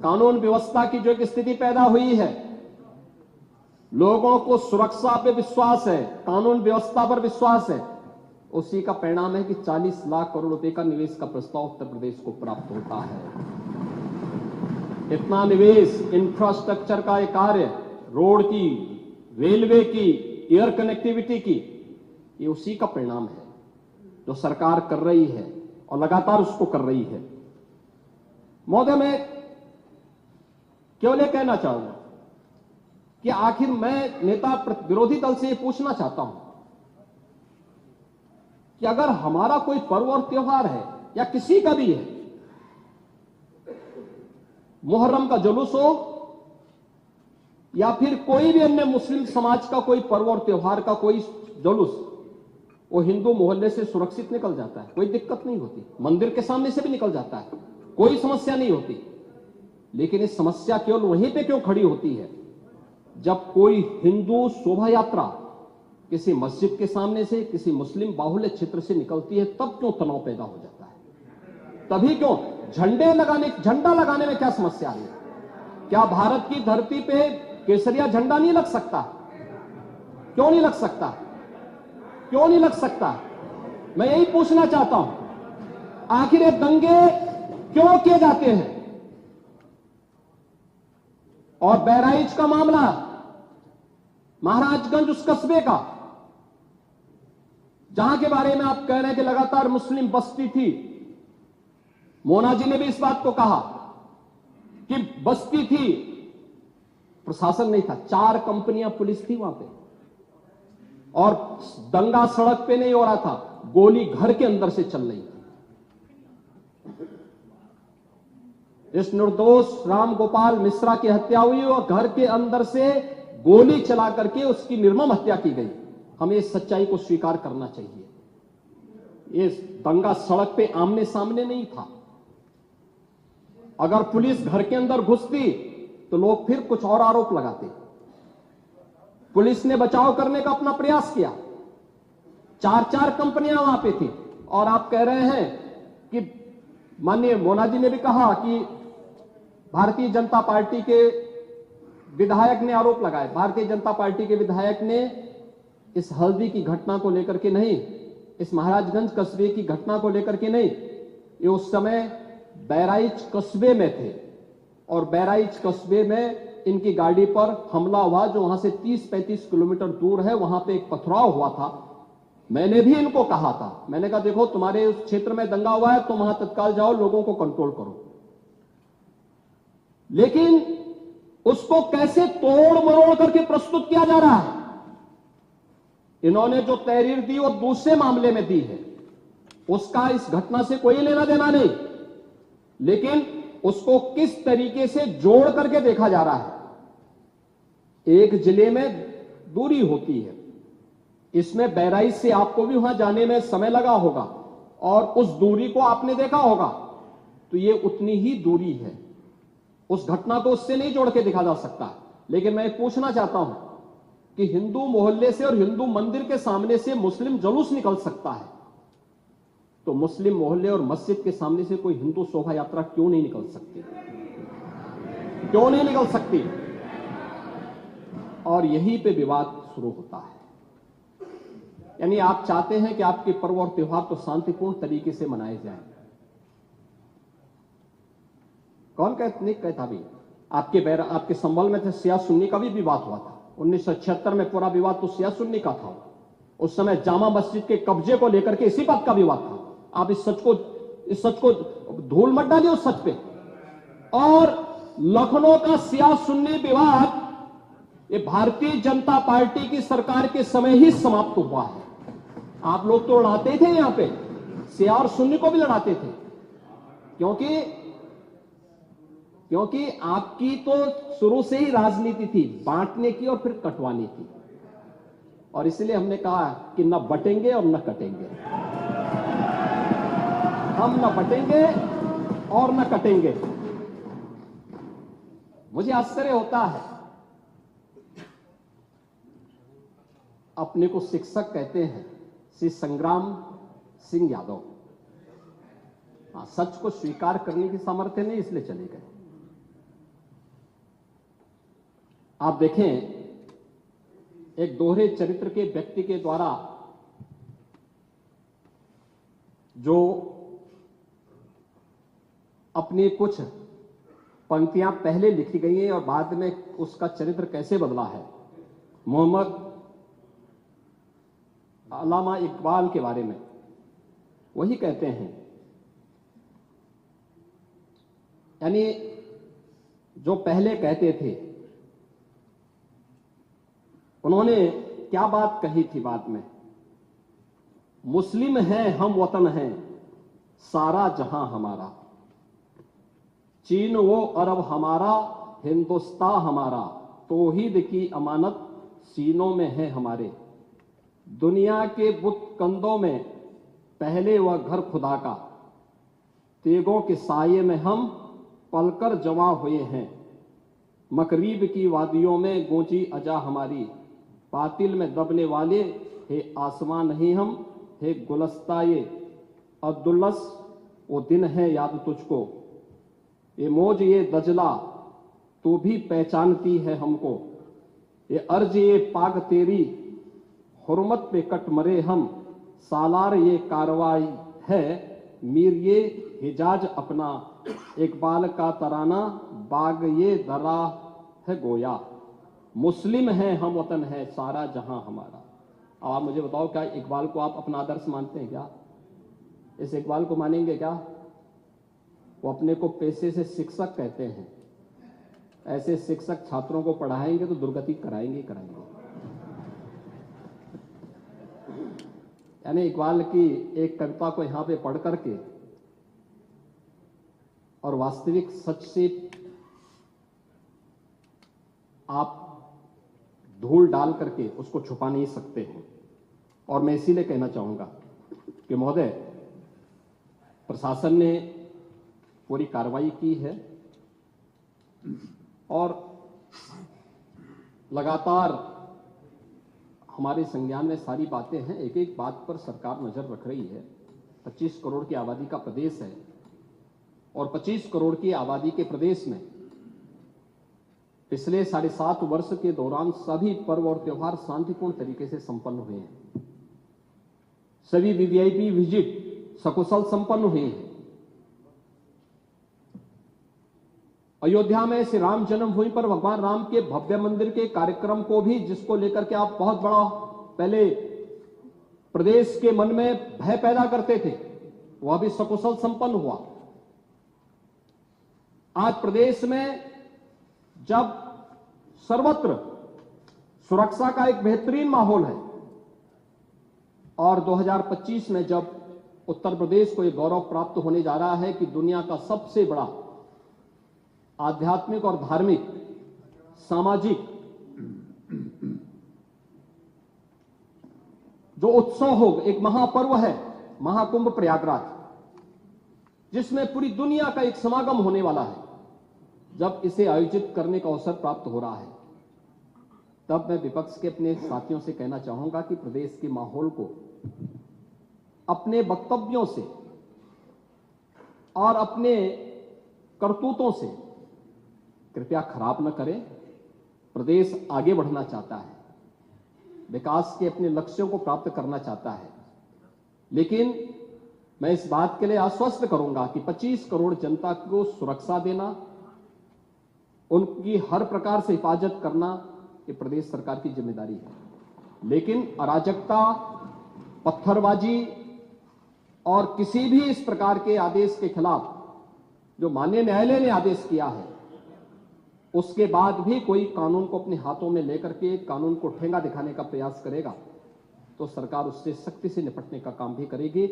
कानून व्यवस्था की जो एक स्थिति पैदा हुई है, लोगों को सुरक्षा पे विश्वास है, कानून व्यवस्था पर विश्वास है, उसी का परिणाम है कि 40 लाख करोड़ रुपए का निवेश का प्रस्ताव उत्तर प्रदेश को प्राप्त होता है। इतना निवेश, इंफ्रास्ट्रक्चर का एक कार्य, रोड की, रेलवे की, एयर कनेक्टिविटी की, ये उसी का परिणाम है जो सरकार कर रही है और लगातार उसको कर रही है। महोदय, मैं केवल ये कहना चाहूंगा कि आखिर मैं नेता विरोधी दल से ये पूछना चाहता हूं कि अगर हमारा कोई पर्व और त्योहार है या किसी का भी है, मुहर्रम का जुलूस हो या फिर कोई भी अन्य मुस्लिम समाज का कोई पर्व और त्योहार का कोई जुलूस, वो हिंदू मोहल्ले से सुरक्षित निकल जाता है, कोई दिक्कत नहीं होती, मंदिर के सामने से भी निकल जाता है, कोई समस्या नहीं होती। लेकिन इस समस्या केवल वहीं पे क्यों खड़ी होती है जब कोई हिंदू शोभा यात्रा किसी मस्जिद के सामने से, किसी मुस्लिम बाहुल्य क्षेत्र से निकलती है, तब क्यों तनाव पैदा हो जाता है? तभी क्यों झंडा लगाने में क्या समस्या है? क्या भारत की धरती पे केसरिया झंडा नहीं लग सकता? क्यों नहीं लग सकता? क्यों नहीं लग सकता? मैं यही पूछना चाहता हूं, आखिर ये दंगे क्यों किए जाते हैं? और बहराइच का मामला, महाराजगंज उस कस्बे का, जहां के बारे में आप कह रहे हैं कि लगातार मुस्लिम बस्ती थी, मोना जी ने भी इस बात को कहा कि बस्ती थी, प्रशासन नहीं था, 4 कंपनियां पुलिस थी वहां पे, और दंगा सड़क पे नहीं हो रहा था, गोली घर के अंदर से चल रही थी। इस निर्दोष राम गोपाल मिश्रा की हत्या हुई और घर के अंदर से गोली चला करके उसकी निर्मम हत्या की गई। हमें इस सच्चाई को स्वीकार करना चाहिए। ये दंगा सड़क पे आमने सामने नहीं था। अगर पुलिस घर के अंदर घुसती तो लोग फिर कुछ और आरोप लगाते। पुलिस ने बचाव करने का अपना प्रयास किया, 4 कंपनियां वहां पे थी, और आप कह रहे हैं कि माननीय मोना जी ने भी कहा कि भारतीय जनता पार्टी के विधायक ने आरोप लगाए। भारतीय जनता पार्टी के विधायक ने इस हल्दी की घटना को लेकर के नहीं, इस महाराजगंज कस्बे की घटना को लेकर के नहीं, ये उस समय बहराइच कस्बे में थे, और बहराइच कस्बे में इनकी गाड़ी पर हमला हुआ, जो वहां से 30-35 किलोमीटर दूर है, वहां पे एक पथराव हुआ था। मैंने भी इनको कहा था, मैंने कहा देखो तुम्हारे उस क्षेत्र में दंगा हुआ है, तुम वहां तत्काल जाओ, लोगों को कंट्रोल करो। लेकिन उसको कैसे तोड़ मरोड़ करके प्रस्तुत किया जा रहा है। इन्होंने जो तहरीर दी वो दूसरे मामले में दी है, उसका इस घटना से कोई लेना देना नहीं, लेकिन उसको किस तरीके से जोड़ करके देखा जा रहा है। एक जिले में दूरी होती है, इसमें बहराइच से आपको भी वहां जाने में समय लगा होगा, और उस दूरी को आपने देखा होगा, तो ये उतनी ही दूरी है। उस घटना को उससे नहीं जोड़ के देखा जा सकता। लेकिन मैं पूछना चाहता हूं कि हिंदू मोहल्ले से और हिंदू मंदिर के सामने से मुस्लिम जुलूस निकल सकता है, तो मुस्लिम मोहल्ले और मस्जिद के सामने से कोई हिंदू शोभा यात्रा क्यों नहीं निकल सकती? क्यों नहीं निकल सकती? और यहीं पे विवाद शुरू होता है। यानी आप चाहते हैं कि आपके पर्व और त्योहार तो शांतिपूर्ण तरीके से मनाए जाएं। कौन कहता भी? आपके संबल में थे, शिया सुन्नी का भी विवाद हुआ था 1976 में। पूरा विवाद तो शिया सुन्नी का था। उस समय जामा मस्जिद के कब्जे को लेकर के इसी बात का विवाद था। आप इस सच को धूल मत डालिए उस सच पे। और लखनऊ का शिया सुन्नी विवाद ये भारतीय जनता पार्टी की सरकार के समय ही समाप्त हुआ है। आप लोग तो लड़ाते थे, यहां पे शिया और सुन्नी को भी लड़ाते थे, क्योंकि आपकी तो शुरू से ही राजनीति थी बांटने की और फिर कटवाने की, और इसलिए हमने कहा कि न बटेंगे और न कटेंगे। हम न बटेंगे और न कटेंगे। मुझे आश्चर्य होता है, अपने को शिक्षक कहते हैं श्री संग्राम सिंह यादव। सच को स्वीकार करने की सामर्थ्य नहीं, इसलिए चले गए। आप देखें, एक दोहरे चरित्र के व्यक्ति के द्वारा जो अपनी कुछ पंक्तियां पहले लिखी गई हैं और बाद में उसका चरित्र कैसे बदला है, मोहम्मद अल्लामा इकबाल के बारे में वही कहते हैं। यानी जो पहले कहते थे, उन्होंने क्या बात कही थी बाद में, मुस्लिम हैं हम वतन हैं सारा जहां हमारा, चीन वो अरब हमारा हिंदुस्तान हमारा, तौहीद की अमानत सीनों में है हमारे, दुनिया के बुत कंधों में पहले वह घर खुदा का, तेगों के साये में हम पलकर जमा हुए हैं, मकरीब की वादियों में गूंजी अजा हमारी, बातिल में दबने वाले हे आसमां नहीं हम, हे गुलस्ता ये अब्दुल्लस वो दिन है याद तुझको, ये मौज ये दजला तू भी पहचानती है हमको, ये अर्ज ये पाक तेरी हुर्मत पे कट मरे हम, सालार ये कार्रवाई है मीर ये हिजाज अपना, इकबाल का तराना बाग ये दरा है गोया, मुस्लिम है हम वतन है सारा जहां हमारा। अब आप मुझे बताओ, क्या इकबाल को आप अपना आदर्श मानते हैं क्या? इस इकबाल को मानेंगे क्या? वो अपने को पेशे से शिक्षक कहते हैं। ऐसे शिक्षक छात्रों को पढ़ाएंगे तो दुर्गति कराएंगे ही कराएंगे। यानी इकबाल की एक कविता को यहां पे पढ़ करके और वास्तविक सच से आप धूल डाल करके उसको छुपा नहीं सकते हैं। और मैं इसीलिए कहना चाहूंगा कि महोदय, प्रशासन ने पूरी कार्रवाई की है और लगातार हमारे संज्ञान में सारी बातें हैं। एक एक बात पर सरकार नजर रख रही है। 25 करोड़ की आबादी का प्रदेश है और 25 करोड़ की आबादी के प्रदेश में पिछले 7.5 वर्ष के दौरान सभी पर्व और त्योहार शांतिपूर्ण तरीके से संपन्न हुए हैं। सभी वीवीआईपी विजिट सकुशल संपन्न हुए हैं। अयोध्या में श्री राम जन्मभूमि पर भगवान राम के भव्य मंदिर के कार्यक्रम को भी, जिसको लेकर के आप बहुत बड़ा पहले प्रदेश के मन में भय पैदा करते थे, वह भी सकुशल संपन्न हुआ। आज प्रदेश में जब सर्वत्र सुरक्षा का एक बेहतरीन माहौल है और 2025 में जब उत्तर प्रदेश को यह गौरव प्राप्त होने जा रहा है कि दुनिया का सबसे बड़ा आध्यात्मिक और धार्मिक सामाजिक जो उत्सव हो, एक महापर्व है महाकुंभ प्रयागराज, जिसमें पूरी दुनिया का एक समागम होने वाला है, जब इसे आयोजित करने का अवसर प्राप्त हो रहा है, तब मैं विपक्ष के अपने साथियों से कहना चाहूंगा कि प्रदेश के माहौल को अपने वक्तव्यों से और अपने करतूतों से कृपया खराब न करें। प्रदेश आगे बढ़ना चाहता है, विकास के अपने लक्ष्यों को प्राप्त करना चाहता है, लेकिन मैं इस बात के लिए आश्वस्त करूंगा कि 25 करोड़ जनता को सुरक्षा देना, उनकी हर प्रकार से हिफाजत करना, ये प्रदेश सरकार की जिम्मेदारी है। लेकिन अराजकता, पत्थरबाजी और किसी भी इस प्रकार के आदेश के खिलाफ जो माननीय न्यायालय ने आदेश किया है, उसके बाद भी कोई कानून को अपने हाथों में लेकर के कानून को ठेंगा दिखाने का प्रयास करेगा तो सरकार उससे सख्ती से निपटने का काम भी करेगी।